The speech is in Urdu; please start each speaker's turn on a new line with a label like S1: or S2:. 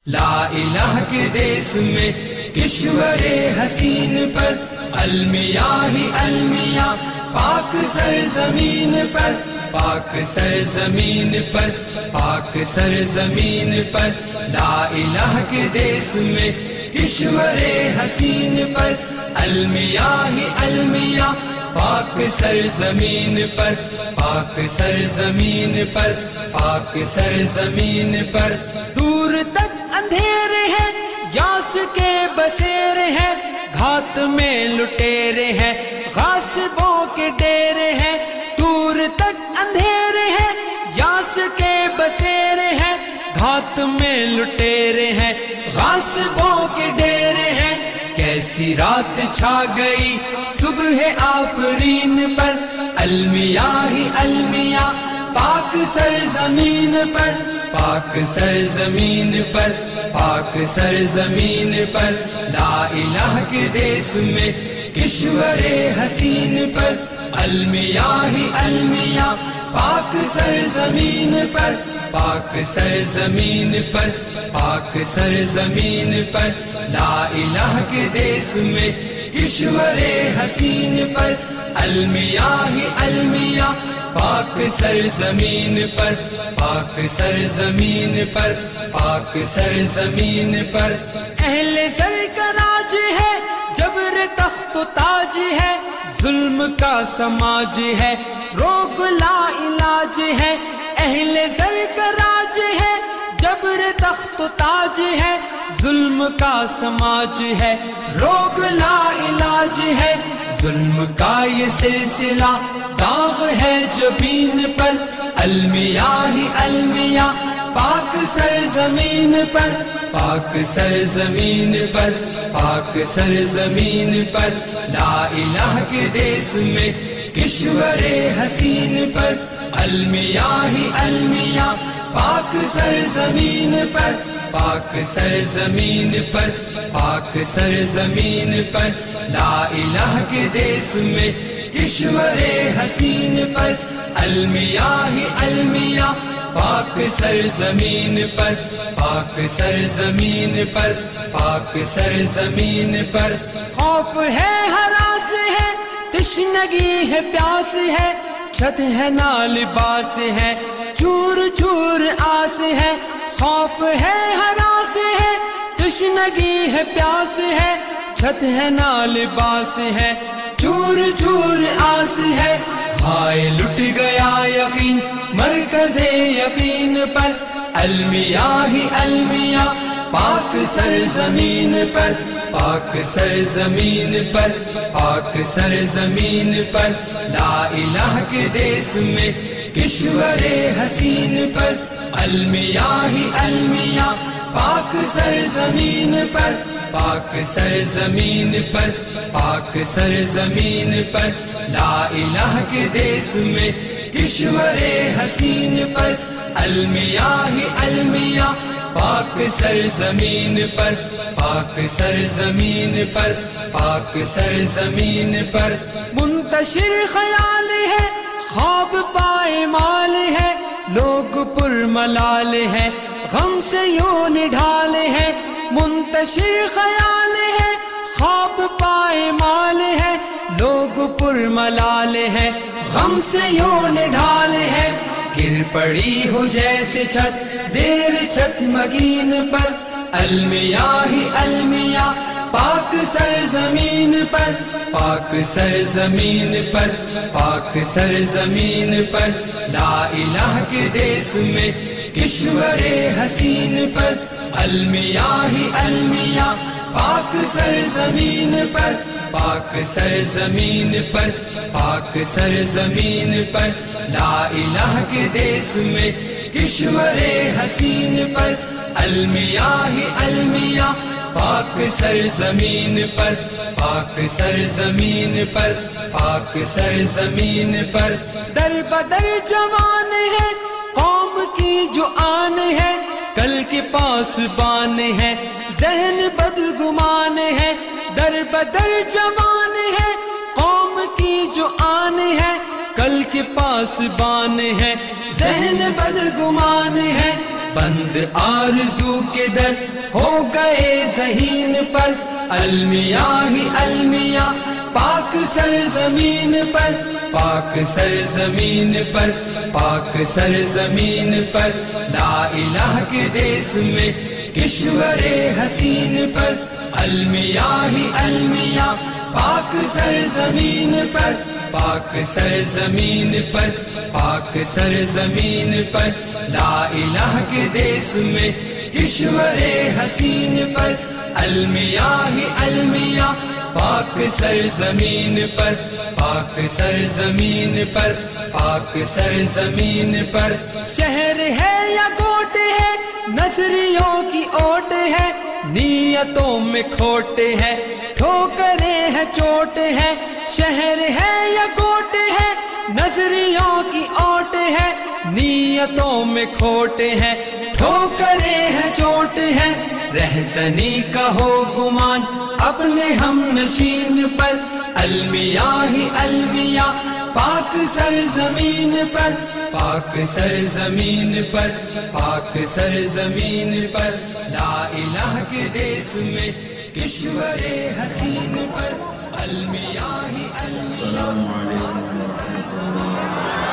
S1: لا الہ کے دیس میں کشور حسین پر المیاں ہی المیاں پاک سرزمین پر پاک سرزمین پر پاک سرزمین پر لا الہ کے دیس میں کشور حسین پر المیاں ہی المیاں پاک سرزمین پر پاک سرزمین پر پاک سرزمین پر دور تک اندھیرے ہیں یاس کے بسیرے ہیں گھات میں لٹیرے ہیں غاصبوں کے ڈیرے ہیں دور تک اندھیرے ہیں یاس کے بسیرے ہیں گھات میں لٹیرے ہیں غاصبوں کے ڈیرے ہیں کیسی رات چھا گئی صبح آفرین پر المیاں ہی المیاں پاک سرزمین پر پاک سرزمین پر پاک سرزمین پر لا الہ کے دیس میں کشور حسین پر المیاں ہی المیاں پاک سرزمین پر پاک سرزمین پر پاک سرزمین پر لا الہ کے دیس میں کشور حسین پر المیاں ہی المیاں پاک سرزمین پر پاک سرزمین پر پاک سرزمین پر اہل سر کا راج ہے جبر تخت و تاج ہے ظلم کا سماج ہے روگ لا علاج ہے اہل سر کا راج ہے جبر تخت و تاج ہے ظلم کا سماج ہے روگ لا علاج ہے ظلم کا یہ سلسلہ داغ ہے جبین پر المیاں ہی المیاں پاک سرزمین پر پاک سرزمین پر پاک سرزمین پر لا الہ کے دیس میں کشور حسین پر المیاں ہی المیاں پاک سرزمین پر پاک سرزمین پر پاک سرزمین پر لا الہ کے دیس میں کشور حسین پر المیاں ہی المیاں پاک سرزمین پر پاک سرزمین پر پاک سرزمین پر خوف ہے ہراس ہے تشنگی ہے پیاس ہے چھت ہے نہ لباس ہے چور چور آس ہے خوف ہے ہراس ہے تشنگی ہے پیاس ہے چھت ہے نہ لباس ہے چور چور آس ہے ہائے لٹ گیا یقین مرکز یقین پر المیاں ہی المیاں پاک سرزمین پر پاک سرزمین پر پاک سرزمین پر لا الہ کے دیس میں کشور حسین پر المیاں ہی المیاں پاک سرزمین پر پاک سرزمین پر پاک سرزمین پر لا الہ کے دیس میں کشور حسین پر المیاں ہی المیاں پاک سرزمین پر پاک سرزمین پر پاک سرزمین پر منتشر خیال ہے خواب پائے مال ہے لوگ پر ملال ہے غم سے یوں نڈھال ہے منتشر خیال ہے خواب پائے مال ہے لوگ پر ملال ہے غم سے یوں نڈھال ہے گر پڑی ہو جیسے چھت دیر چھت مگین پر المیاں ہی المیاں پاک سرزمین پر پاک سرزمین پر پاک سرزمین پر لا الہ کے دیس میں کشور حسین پر المیاں ہی المیاں پاک سرزمین پر پاک سرزمین پر پاک سرزمین پر لا الہ کے دیس میں کشور حسین پر المیاں ہی المیاں پاک سرزمین پر پاک سرزمین پر پاک سرزمین پر در بدر جوان ہے قوم کی جو آن ہے کل کے پاس بان ہے ذہن بدگمان ہے در بدر جوان ہے قوم کی جو آن ہے کل کے پاس بان ہے ذہن بدگمان ہے بند آرزو کے در ہو گئے ذہین پر، المیاں ہی المیاں پاک سرزمین پر، پاک سرزمین پر، پاک سرزمین پر، لا الہ کے دیس میں کشور حسین پر، المیاں ہی المیاں پاک سرزمین پر، پاک سرزمین پر، پاک سرزمین پر، لا الہ کے دیس میں کشور حسین پر، المیاں ہی المیاں پاک سرزمین پر، پاک سرزمین پر، پاک سرزمین پر، شہر ہے یا کوٹ ہے نظریوں کی اوٹ ہے، نیتوں میں کھوٹ ہے ٹھوکریں ہیں چوٹ ہے، شہر ہے یا کوٹ ہے نظریوں کی اوٹ ہے، نیتوں میں کھوٹ ہے ٹھوکریں ہیں چوٹ ہے، رہزنی کا ہو گمان اپنے ہم نشین پر، المیاں ہی المیاں پاک سرزمین پر، پاک سرزمین پر، پاک سرزمین پر، لا الہ کے دیس میں کشور حسین پر، المیاں ہی المیاں پاک سرزمین پر۔